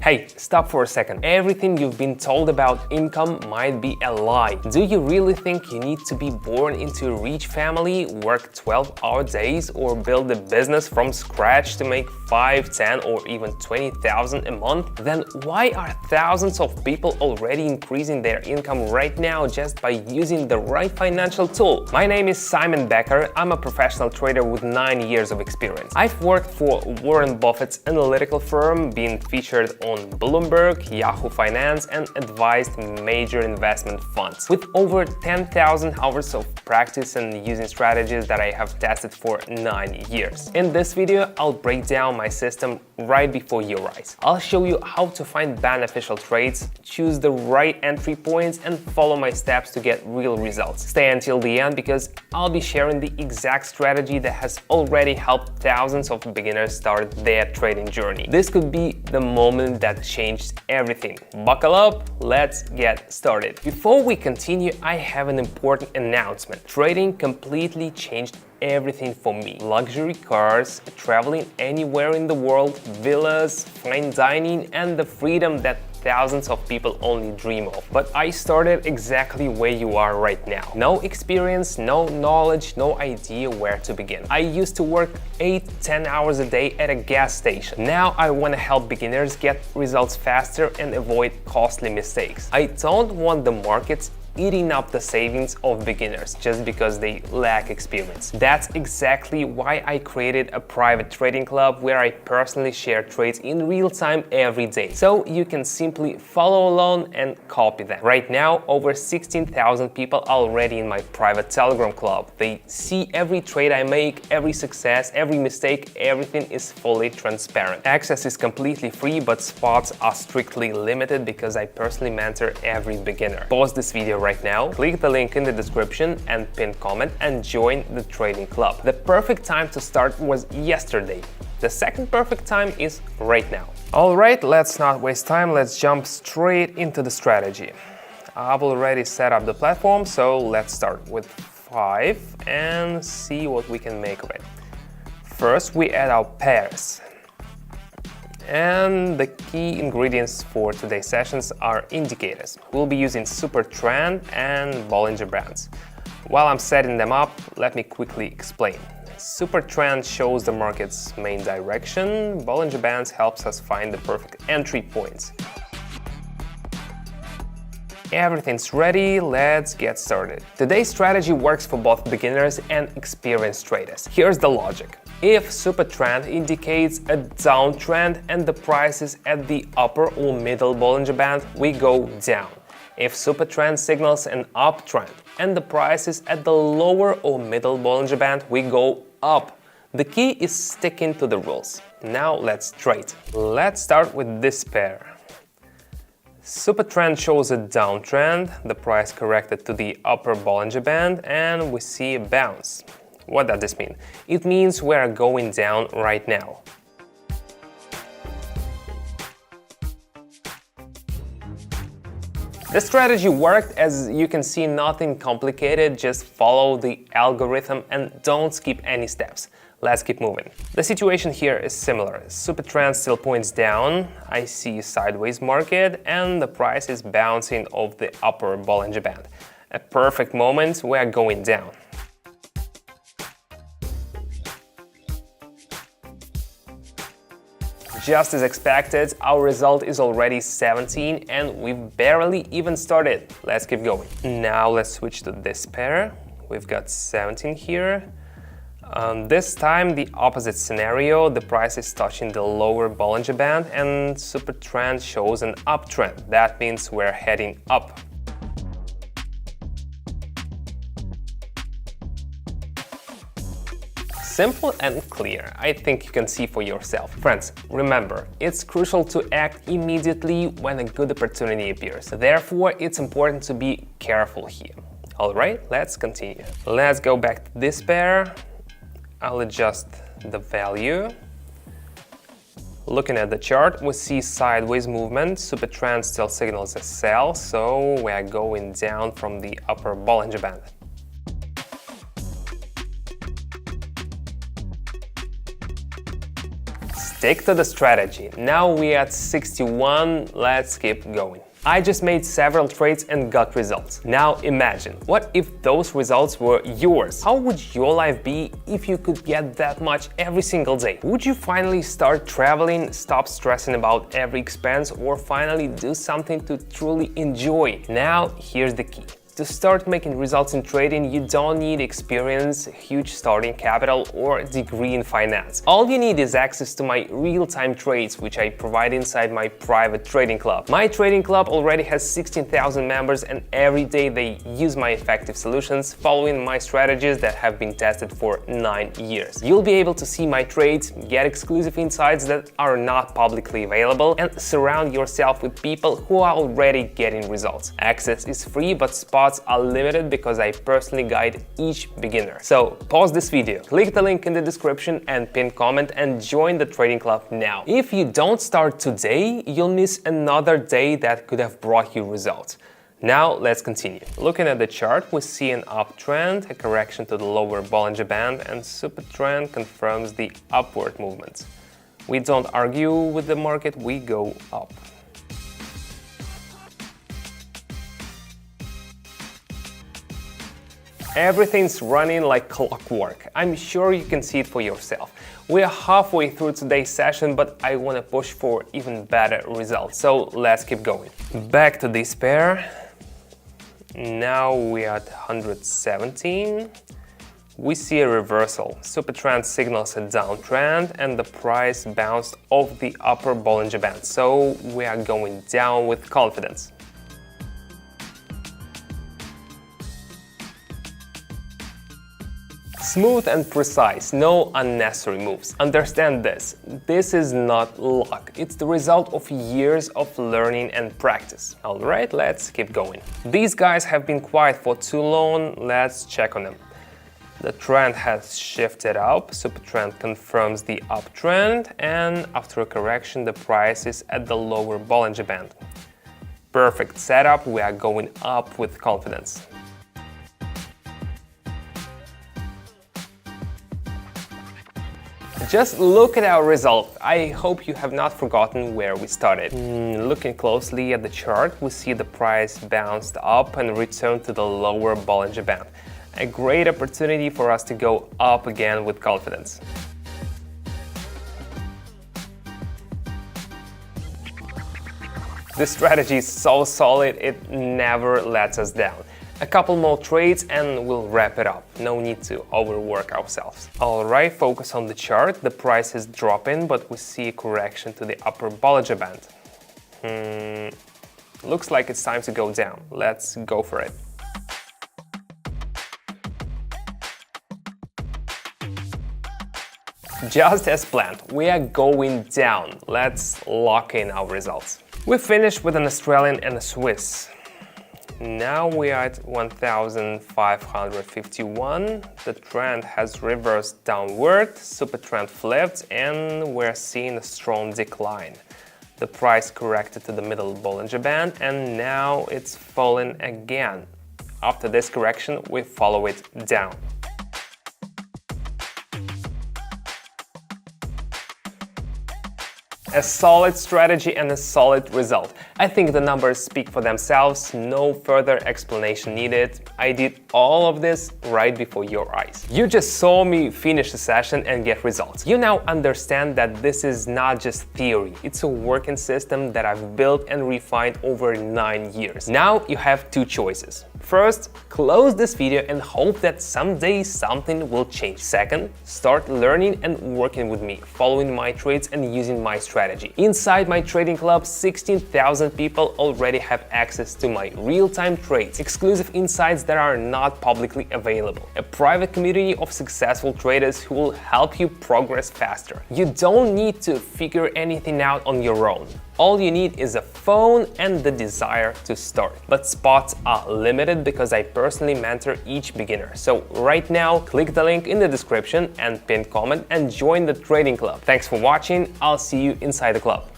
Hey, stop for a second. Everything you've been told about income might be a lie. Do you really think you need to be born into a rich family, work 12-hour days, or build a business from scratch to make 5, 10, or even 20,000 a month? Then why are thousands of people already increasing their income right now just by using the right financial tool? My name is Simon Becker. I'm a professional trader with 9 years of experience. I've worked for Warren Buffett's analytical firm, been featured on Bloomberg, Yahoo Finance, and advised major investment funds. With over 10,000 hours of practice and using strategies that I have tested for 9 years. In this video, I'll break down my system right before your eyes. I'll show you how to find beneficial trades, choose the right entry points, and follow my steps to get real results. Stay until the end because I'll be sharing the exact strategy that has already helped thousands of beginners start their trading journey. This could be the moment that changed everything. Buckle up, let's get started. Before we continue, I have an important announcement. Trading completely changed everything for me. Luxury cars, traveling anywhere in the world, villas, fine dining, and the freedom that thousands of people only dream of. But I started exactly where you are right now. No experience, no knowledge, no idea where to begin. I used to work 8-10 hours a day at a gas station. Now I want to help beginners get results faster and avoid costly mistakes. I don't want the markets eating up the savings of beginners just because they lack experience. That's exactly why I created a private trading club where I personally share trades in real time every day. So you can simply follow along and copy them. Right now, over 16,000 people are already in my private Telegram club. They see every trade I make, every success, every mistake, everything is fully transparent. Access is completely free, but spots are strictly limited because I personally mentor every beginner. Pause this video right now, click the link in the description and pin comment and join the trading club. The perfect time to start was yesterday. The second perfect time is right now. Alright, let's not waste time, let's jump straight into the strategy. I've already set up the platform, so let's start with 5 and see what we can make of it. First, we add our pairs. And the key ingredients for today's sessions are indicators. We'll be using Super Trend and Bollinger Bands. While I'm setting them up, let me quickly explain. Super Trend shows the market's main direction. Bollinger Bands helps us find the perfect entry points. Everything's ready, let's get started. Today's strategy works for both beginners and experienced traders. Here's the logic. If Super Trend indicates a downtrend and the price is at the upper or middle Bollinger Band, we go down. If Super Trend signals an uptrend and the price is at the lower or middle Bollinger Band, we go up. The key is sticking to the rules. Now let's trade. Let's start with this pair. Super Trend shows a downtrend, the price corrected to the upper Bollinger Band, and we see a bounce. What does this mean? It means we're going down right now. The strategy worked. As you can see, nothing complicated, just follow the algorithm and don't skip any steps. Let's keep moving. The situation here is similar. Super Trend still points down, I see a sideways market, and the price is bouncing off the upper Bollinger Band. A perfect moment, we're going down. Just as expected, our result is already 17 and we've barely even started. Let's keep going. Now let's switch to this pair. We've got 17 here. This time the opposite scenario, the price is touching the lower Bollinger Band and Super Trend shows an uptrend. That means we're heading up. Simple and clear, I think you can see for yourself. Friends, remember, it's crucial to act immediately when a good opportunity appears. Therefore, it's important to be careful here. Alright, let's continue. Let's go back to this pair. I'll adjust the value. Looking at the chart, we see sideways movement. Super Trend still signals a sell, so we are going down from the upper Bollinger Band. Stick to the strategy. Now we're at 61, let's keep going. I just made several trades and got results. Now imagine, what if those results were yours? How would your life be if you could get that much every single day? Would you finally start traveling, stop stressing about every expense, or finally do something to truly enjoy? Now, here's the key. To start making results in trading, you don't need experience, huge starting capital, or a degree in finance. All you need is access to my real-time trades, which I provide inside my private trading club. My trading club already has 16,000 members, and every day they use my effective solutions, following my strategies that have been tested for 9 years. You'll be able to see my trades, get exclusive insights that are not publicly available, and surround yourself with people who are already getting results. Access is free, but spots are limited because I personally guide each beginner. So pause this video, click the link in the description and pin comment and join the trading club now. If you don't start today, you'll miss another day that could have brought you results. Now let's continue. Looking at the chart, we see an uptrend, a correction to the lower Bollinger Band, and super trend confirms the upward movement. We don't argue with the market, we go up. Everything's running like clockwork. I'm sure you can see it for yourself. We are halfway through today's session, but I want to push for even better results. So let's keep going. Back to this pair. Now we are at 117. We see a reversal. Super trend signals a downtrend and the price bounced off the upper Bollinger Band. So we are going down with confidence. Smooth and precise, no unnecessary moves. Understand this. This is not luck. It's the result of years of learning and practice. Alright, let's keep going. These guys have been quiet for too long. Let's check on them. The trend has shifted up. Super trend confirms the uptrend, and after a correction, the price is at the lower Bollinger Band. Perfect setup. We are going up with confidence. Just look at our result. I hope you have not forgotten where we started. Looking closely at the chart, we see the price bounced up and returned to the lower Bollinger Band. A great opportunity for us to go up again with confidence. This strategy is so solid, it never lets us down. A couple more trades and we'll wrap it up. No need to overwork ourselves. Alright, focus on the chart. The price is dropping, but we see a correction to the upper Bollinger Band. Looks like it's time to go down. Let's go for it. Just as planned, we are going down. Let's lock in our results. We finished with an Australian and a Swiss. Now we are at 1,551. The trend has reversed downward, super trend flipped, and we're seeing a strong decline. The price corrected to the middle Bollinger Band, and now it's fallen again. After this correction, we follow it down. A solid strategy and a solid result. I think the numbers speak for themselves, no further explanation needed. I did all of this right before your eyes. You just saw me finish the session and get results. You now understand that this is not just theory, it's a working system that I've built and refined over 9 years. Now you have two choices. First, close this video and hope that someday something will change. Second, start learning and working with me, following my trades and using my strategy. Inside my trading club, 16,000 people already have access to my real-time trades, exclusive insights that are not publicly available, a private community of successful traders who will help you progress faster. You don't need to figure anything out on your own. All you need is a phone and the desire to start. But spots are limited because I personally mentor each beginner. So right now, click the link in the description and pin comment and join the trading club. Thanks for watching. I'll see you inside the club.